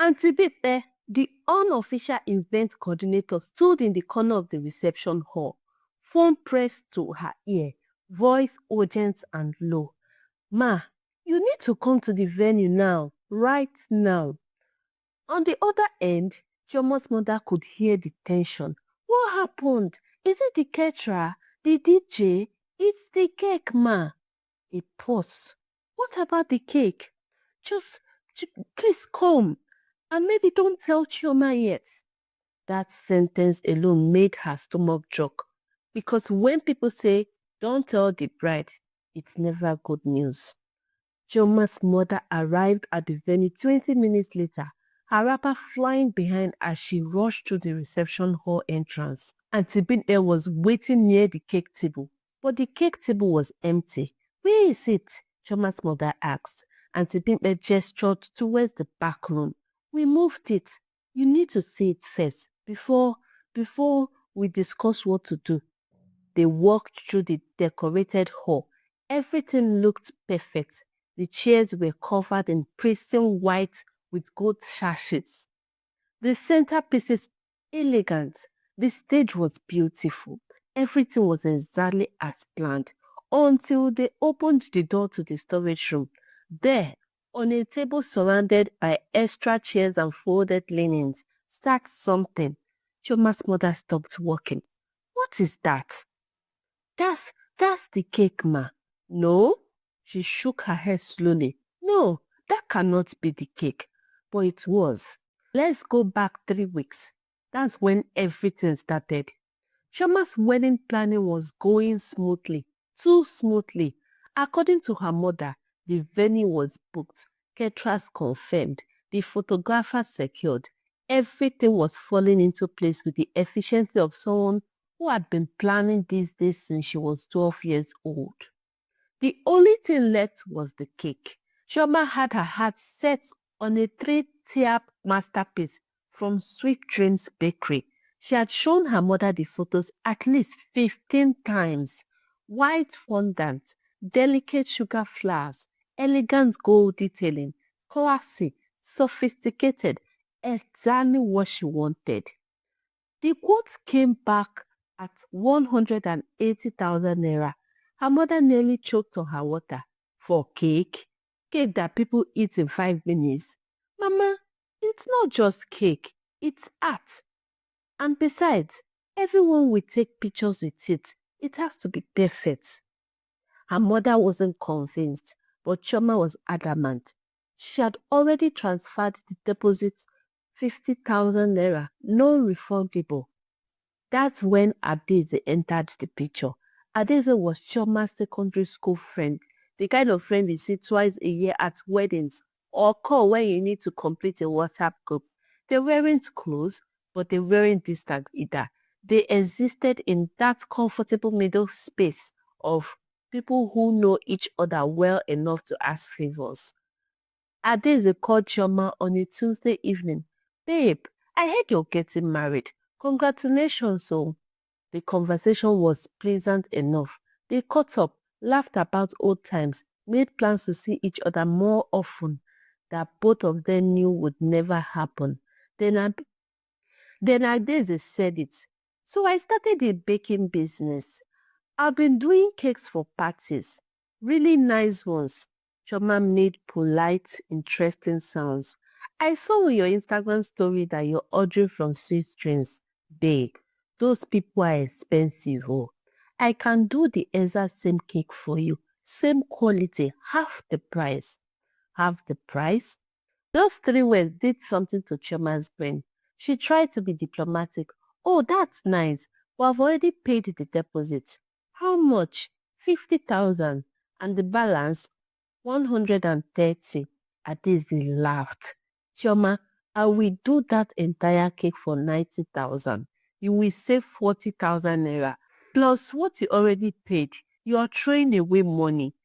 Auntie Bipe, the unofficial event coordinator, stood in the corner of the reception hall, phone pressed to her ear, voice urgent and low. Ma, you need to come to the venue now, right now. On the other end, Chioma's mother could hear the tension. What happened? Is it the caterer? The DJ? It's the cake, ma. A pause. What about the cake? Just, please come. And maybe don't tell Chioma yet. That sentence alone made her stomach jerk. Because when people say, don't tell the bride, it's never good news. Chioma's mother arrived at the venue 20 minutes later, her wrapper flying behind as she rushed to the reception hall entrance. Auntie Binne was waiting near the cake table, but the cake table was empty. Where is it? Chioma's mother asked. Auntie Binne gestured towards the back room. We moved it. You need to see it first before we discuss what to do. They walked through the decorated hall. Everything looked perfect. The chairs were covered in pristine white with gold sashes. The centerpieces elegant. The stage was beautiful. Everything was exactly as planned until they opened the door to the storage room. There, on a table surrounded by extra chairs and folded linens, sat something. Chioma's mother stopped walking. What is that? That's the cake, ma. No? She shook her head slowly. No, that cannot be the cake. But it was. Let's go back 3 weeks. That's when everything started. Chioma's wedding planning was going smoothly. Too smoothly. According to her mother, the venue was booked. Caterers confirmed. The photographer secured. Everything was falling into place with the efficiency of someone who had been planning these days since she was 12 years old. The only thing left was the cake. Chioma had her heart set on a 3-tier masterpiece from Sweet Dreams Bakery. She had shown her mother the photos at least 15 times. White fondant, delicate sugar flowers, elegant gold detailing, classy, sophisticated, exactly what she wanted. The quote came back at 180,000 naira. Her mother nearly choked on her water. For cake? Cake that people eat in 5 minutes. Mama, it's not just cake, it's art. And besides, everyone will take pictures with it. It has to be perfect. Her mother wasn't convinced, but Chioma was adamant. She had already transferred the deposit 50,000 naira, non-refundable. That's when Adeze entered the picture. Adeze was Chioma's secondary school friend, the kind of friend you see twice a year at weddings or call when you need to complete a WhatsApp group. They weren't close, but they weren't distant either. They existed in that comfortable middle space of people who know each other well enough to ask favors. Adeze called Chioma on a Tuesday evening. Babe, I heard you're getting married. Congratulations, oh. The conversation was pleasant enough. They caught up, laughed about old times, made plans to see each other more often that both of them knew would never happen. Then Adeze said it. So I started a baking business. I've been doing cakes for parties. Really nice ones. Chioma made polite, interesting sounds. I saw on your Instagram story that you're ordering from Sweet Dreams. Babe, those people are expensive. Oh. I can do the exact same cake for you. Same quality, half the price. Half the price? Those 3 words did something to Chioma's brain. She tried to be diplomatic. Oh, that's nice, but I've already paid the deposit. How much? 50,000. And the balance? 130. Adeze laughed. Chioma, I will do that entire cake for 90,000. You will save 40,000 naira. Plus what you already paid. You are throwing away money.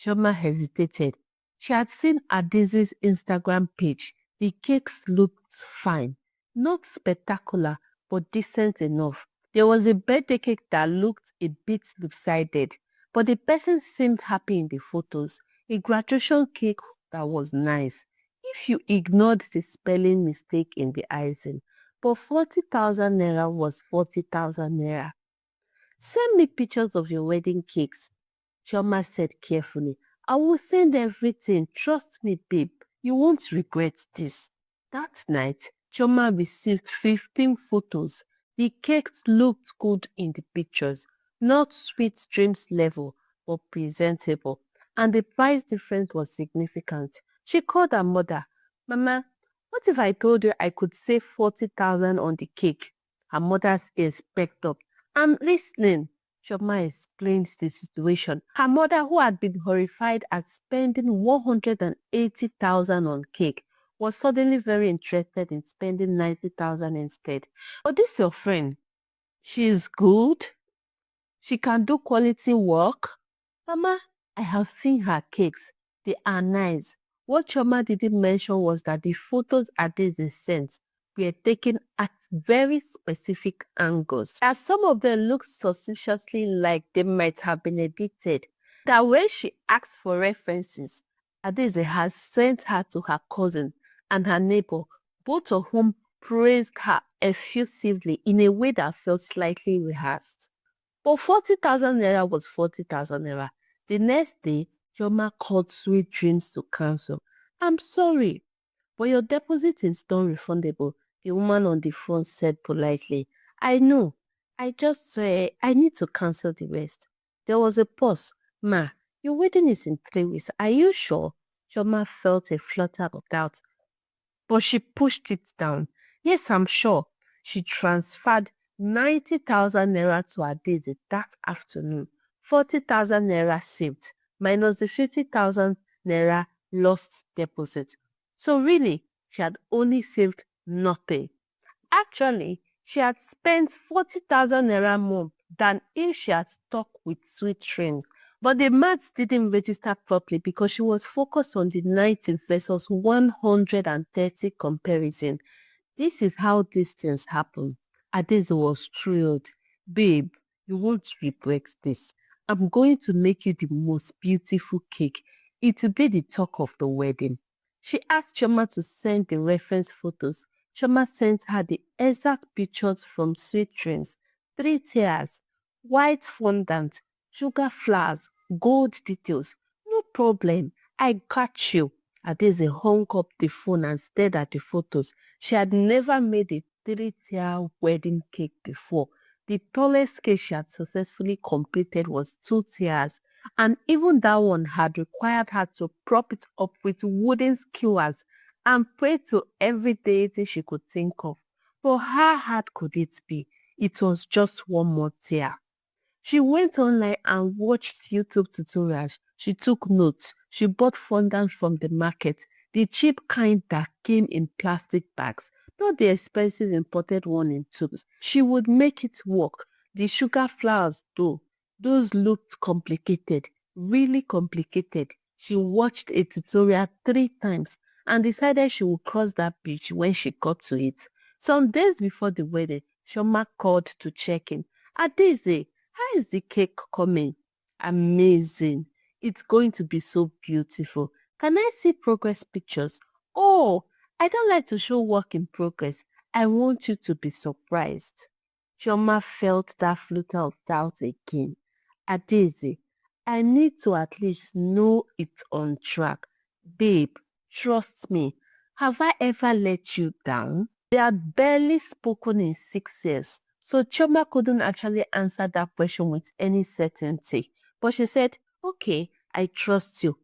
Chioma hesitated. She had seen Adeze's Instagram page. The cakes looked fine. Not spectacular, but decent enough. There was a birthday cake that looked a bit lopsided, but the person seemed happy in the photos. A graduation cake that was nice. if you ignored the spelling mistake in the icing, but 40,000 naira was 40,000 naira. Send me pictures of your wedding cakes, Chioma said carefully. I will send everything. Trust me, babe. You won't regret this. That night, Chioma received 15 photos. The cakes looked good in the pictures, not sweet dreams level, but presentable. And the price difference was significant. She called her mother. Mama, what if I told you I could save 40,000 on the cake? Her mother's ears perked up. I'm listening. Chioma explained the situation. Her mother, who had been horrified at spending 180,000 on cake, was suddenly very interested in spending 90,000 instead. But this your friend. She is good. She can do quality work. Mama, I have seen her cakes. They are nice. What Chioma didn't mention was that the photos Adeze sent were taken at very specific angles. As some of them looked suspiciously like they might have been edited. That when she asked for references, Adeze has sent her to her cousin and her neighbor, both of whom praised her effusively in a way that felt slightly rehearsed. But 40,000 naira was 40,000 naira. The next day, Chioma called Sweet Dreams to cancel. I'm sorry, but your deposit is non-refundable, the woman on the phone said politely. I know. I need to cancel the rest. There was a pause. Ma, your wedding is in 3 weeks. Are you sure? Chioma felt a flutter of doubt, but she pushed it down. Yes, I'm sure. She transferred 90,000 naira to Adeze that afternoon. 40,000 naira saved, minus the 50,000 naira lost deposit. So really, she had only saved nothing. Actually, she had spent 40,000 naira more than if she had stuck with sweet dreams. But the maths didn't register properly because she was focused on the 90 versus 130 comparison. This is how these things happen. Adeze was thrilled. Babe, you won't regret this. I'm going to make you the most beautiful cake. It will be the talk of the wedding. She asked Chioma to send the reference photos. Chioma sent her the exact pictures from Sweet Dreams. 3 tiers, white fondant, sugar flowers, gold details. No problem. I got you. Adeze hung up the phone and stared at the photos. She had never made a 3-tier wedding cake before. The tallest cake she had successfully completed was 2 tiers, and even that one had required her to prop it up with wooden skewers and pray to every deity she could think of. But how hard could it be? It was just one more tier. She went online and watched YouTube tutorials. She took notes. She bought fondant from the market, the cheap kind that came in plastic bags, not the expensive imported one in tubes. She would make it work. The sugar flowers, though, those looked complicated, really complicated. She watched a tutorial 3 times and decided she would cross that bridge when she got to it. Some days before the wedding, Shoma called to check in. Adeze, how is the cake coming? Amazing. It's going to be so beautiful. Can I see progress pictures? Oh, I don't like to show work in progress. I want you to be surprised. Chioma felt that flutter of doubt again. Adeze, I need to at least know it's on track. Babe, trust me. Have I ever let you down? They had barely spoken in 6 years, so Chioma couldn't actually answer that question with any certainty. But she said, okay, I trust you.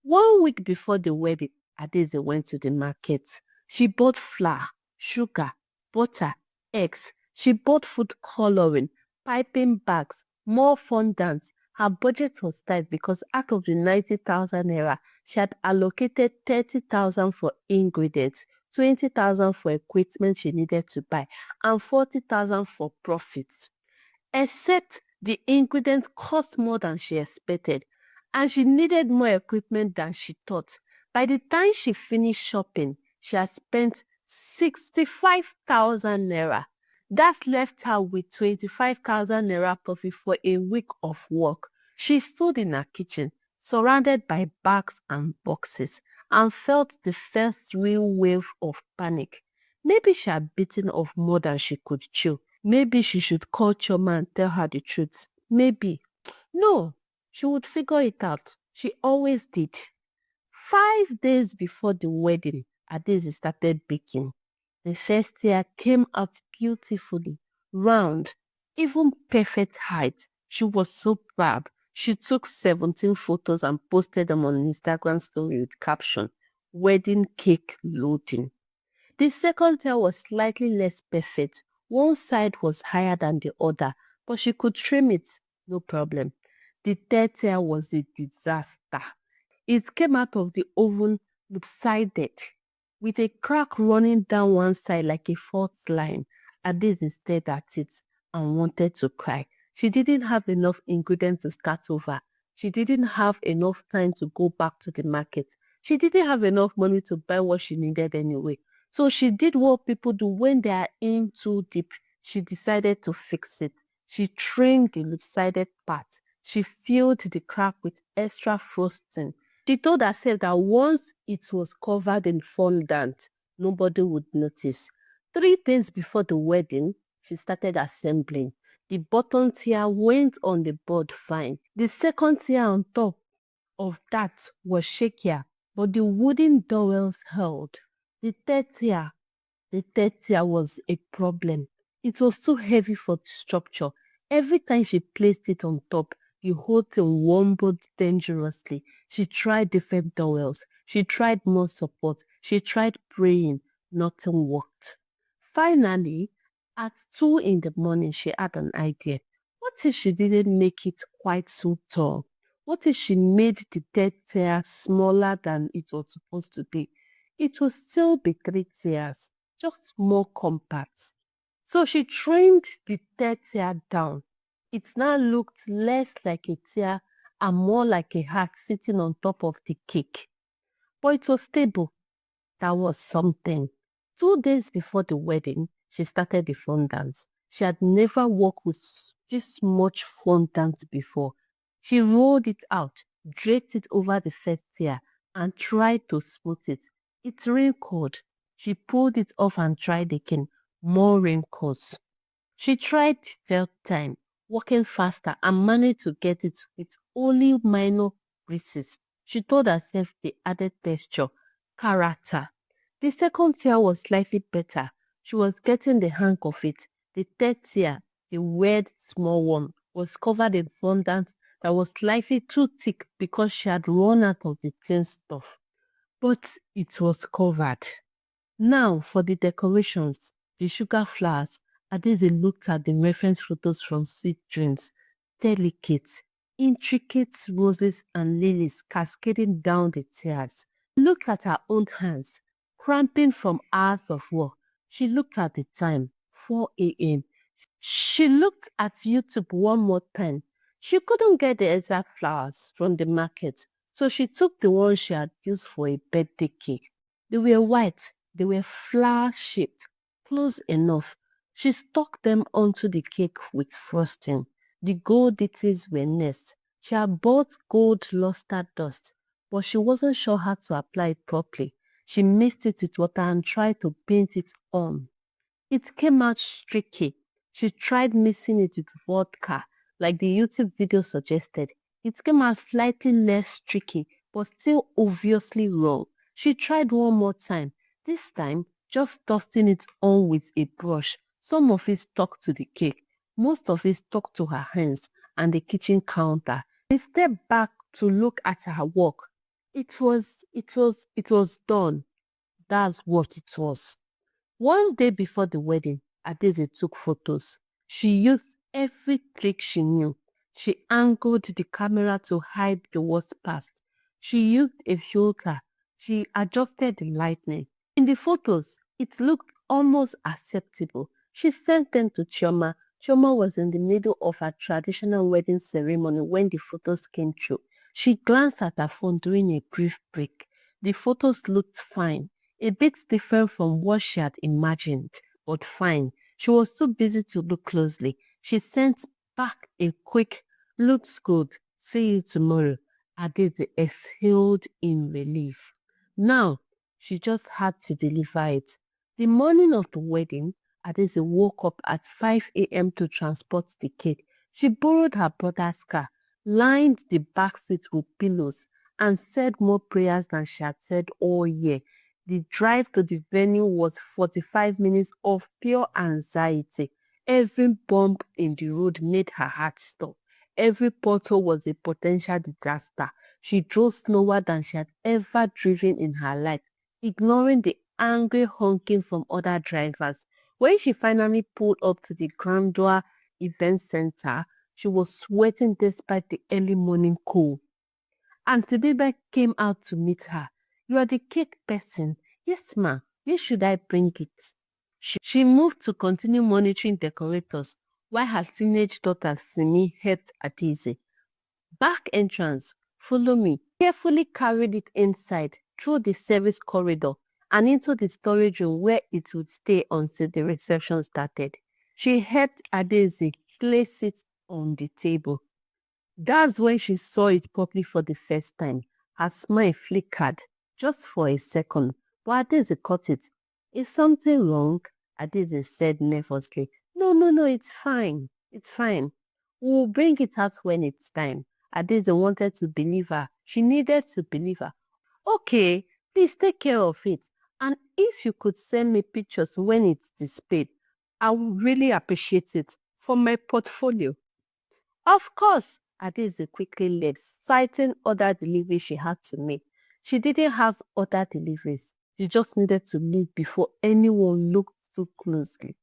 1 week before the wedding, Adeze went to the market. She bought flour, sugar, butter, eggs. She bought food coloring, piping bags, more fondant. Her budget was tight because out of the 90,000 naira, she had allocated 30,000 for ingredients, 20,000 for equipment she needed to buy, and 40,000 for profits. Except the ingredients cost more than she expected, and she needed more equipment than she thought. By the time she finished shopping, she had spent 65,000 naira. That left her with 25,000 naira profit for a week of work. She stood in her kitchen, surrounded by bags and boxes, and felt the first real wave of panic. Maybe she had bitten off more than she could chew. Maybe she should call Choma and tell her the truth. Maybe. No, she would figure it out. She always did. 5 days before the wedding, Adaeze started baking. The first year came out beautifully, round, even perfect height. She was so proud. She took 17 photos and posted them on Instagram story with caption, "Wedding cake loading." The second tier was slightly less perfect. One side was higher than the other, but she could trim it, no problem. The third tier was a disaster. It came out of the oven lopsided, with a crack running down one side like a fault line. Adaeze stared at it and wanted to cry. She didn't have enough ingredients to start over. She didn't have enough time to go back to the market. She didn't have enough money to buy what she needed anyway. So she did what people do when they are in too deep. She decided to fix it. She trimmed the lopsided part. She filled the crack with extra frosting. She told herself that once it was covered in fondant, nobody would notice. 3 days before the wedding, she started assembling. The bottom tier went on the board fine. The second tier on top of that was shakier, but the wooden dowels held. The third tier was a problem. It was too heavy for the structure. Every time she placed it on top, the whole thing wobbled dangerously. She tried different dowels. She tried more support. She tried praying. Nothing worked. Finally, at 2 in the morning, she had an idea. What if she didn't make it quite so tall? What if she made the third tier smaller than it was supposed to be? It would still be 3 tiers, just more compact. So she trimmed the third tier down. It now looked less like a tier and more like a hack sitting on top of the cake. But it was stable. That was something. 2 days before the wedding, she started the fondant. She had never worked with this much fondant before. She rolled it out, draped it over the first tier, and tried to smooth it. It wrinkled. She pulled it off and tried again. More wrinkles. She tried the third time, working faster and managed to get it with only minor creases. She told herself the added texture, character. The second tier was slightly better. She was getting the hang of it. The third tier, the weird small one, was covered in fondant that was slightly too thick because she had run out of the thin stuff. But it was covered. Now for the decorations, the sugar flowers. Adaeze looked at the reference photos from Sweet Dreams. Delicate, intricate roses and lilies cascading down the tiers. Look at her own hands, cramping from hours of work. She looked at the time, 4 a.m. She looked at YouTube one more time. She couldn't get the exact flowers from the market, so she took the ones she had used for a birthday cake. They were white, they were flower-shaped, close enough. She stuck them onto the cake with frosting. The gold details were next. She had bought gold luster dust, but she wasn't sure how to apply it properly. She mixed it with water and tried to paint it on. It came out streaky. She tried mixing it with vodka, like the YouTube video suggested. It came out slightly less streaky, but still obviously wrong. She tried one more time, this time just dusting it on with a brush. Some of it stuck to the cake, most of it stuck to her hands and the kitchen counter. She stepped back to look at her work. It was done. That's what it was. One day before the wedding, Adaeze took photos. She used every trick she knew. She angled the camera to hide the worst part. She used a filter. She adjusted the lighting. In the photos, it looked almost acceptable. She sent them to Chioma. Chioma was in the middle of her traditional wedding ceremony when the photos came through. She glanced at her phone during a brief break. The photos looked fine. A bit different from what she had imagined, but fine. She was too busy to look closely. She sent back a quick, "Looks good. See you tomorrow." Adaeze exhaled in relief. Now, she just had to deliver it. The morning of the wedding, Adeze woke up at 5 a.m. to transport the cake. She borrowed her brother's car, lined the back seat with pillows, and said more prayers than she had said all year. The drive to the venue was 45 minutes of pure anxiety. Every bump in the road made her heart stop. Every pothole was a potential disaster. She drove slower than she had ever driven in her life, ignoring the angry honking from other drivers. When she finally pulled up to the Grandeur Event Center, she was sweating despite the early morning cold. Auntie Baby came out to meet her. You are the cake person. Yes, ma. Where should I bring it? She moved to continue monitoring decorators while her teenage daughter Simi helped Adize. Back entrance, follow me. Carefully carried it inside, through the service corridor, and into the storage room where it would stay until the reception started. She helped Adeze place it on the table. That's when she saw it properly for the first time. Her smile flickered just for a second, but Adeze caught it. Is something wrong? Adeze said nervously. No, no, no, it's fine. It's fine. We'll bring it out when it's time. Adeze wanted to believe her. She needed to believe her. Okay, please take care of it. And if you could send me pictures when it's displayed, I would really appreciate it for my portfolio. Of course, Adeze quickly left, citing other deliveries she had to make. She didn't have other deliveries. She just needed to leave before anyone looked too closely.